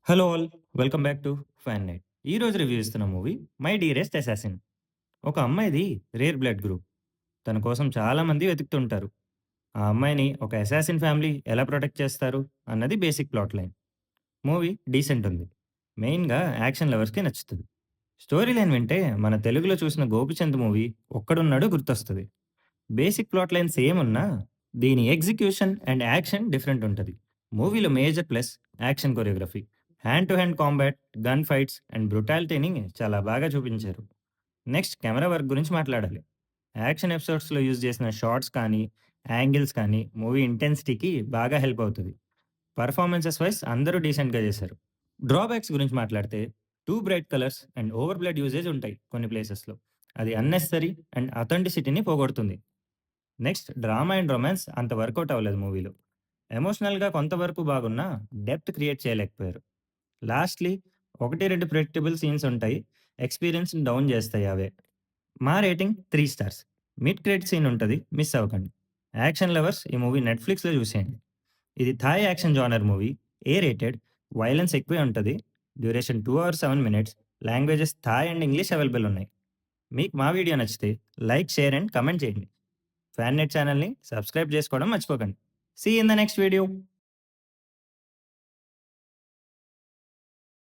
Hello all. Welcome back to fan night. ఈరోజు review ఇస్తున్న movie 'my dearest assassin'. ఒక అమ్మాయిది రేర్ బ్లడ్ గ్రూప్. తన కోసం చాలామంది వెతుకుతుంటారు. ఆ అమ్మాయిని ఒక అసాసిన్ ఫ్యామిలీ ఎలా ప్రొటెక్ట్ చేస్తారు అన్నది basic plot line. Movie decent ఉంది. మెయిన్‌గా యాక్షన్ లవర్స్‌కి నచ్చుతది. స్టోరీ లైన్ వింటే మన తెలుగులో చూసిన 'గోపిచంద్' మూవీ 'ఒక్కడున్నాడు' గుర్తొస్తది. బేసిక్ ప్లాట్ లైన్ సేమ్ ఉన్నా దీని ఎగ్జిక్యూషన్ అండ్ యాక్షన్ డిఫరెంట్ ఉంటది. మూవీలో major plus action choreography. Hand to hand combat, gun fights and బ్రుటాలిటీని చాలా బాగా చూపించారు. నెక్స్ట్ కెమెరా వర్క్ గురించి మాట్లాడాలి. యాక్షన్ ఎపిసోడ్స్‌లో యూజ్ చేసిన షాట్స్ కానీ, యాంగిల్స్ కానీ మూవీ ఇంటెన్సిటీకి బాగా హెల్ప్ అవుతది. పర్ఫార్మెన్సెస్ వైస్ అందరూ డీసెంట్‌గా చేశారు. డ్రాబ్యాక్స్ గురించి మాట్లాడితే too bright colours and over blood usage ఉంటాయి కొన్ని ప్లేసెస్‌లో. అది అన్నెసెసరీ అండ్ అథెంటిసిటీని పోగొడుతుంది. నెక్స్ట్ డ్రామా అండ్ రొమాన్స్ అంత వర్కౌట్ అవ్వలేదు మూవీలో. ఎమోషనల్‌గా కొంతవరకు బాగున్నా డెప్త్ క్రియేట్ చేయలేకపోయారు. లాస్ట్‌లీ 1, 2 ప్రెడిక్టబుల్ సీన్స్ ఉంటాయి. ఎక్స్‌పీరియన్స్‌ని డౌన్ చేస్తాయి అవే. మా rating 3 stars. Mid credit scene ఉంటది. మిస్ అవ్వకండి. యాక్షన్ లవర్స్ ఈ మూవీ నెట్‌ఫ్లిక్స్‌లో చూసేయండి. ఇది Thai action genre movie. A rated. Violence ఎక్కువే ఉంటది. Duration 2 hours 7 minutes. Languages Thai and English available ఉన్నాయి. మీకు మా వీడియో నచ్చితే లైక్, షేర్ అండ్ కామెంట్ చేయండి. ఫ్యాన్ నెట్ ఛానల్‌ని సబ్స్క్రైబ్ చేసుకోవడం మర్చిపోకండి. See you in the next video.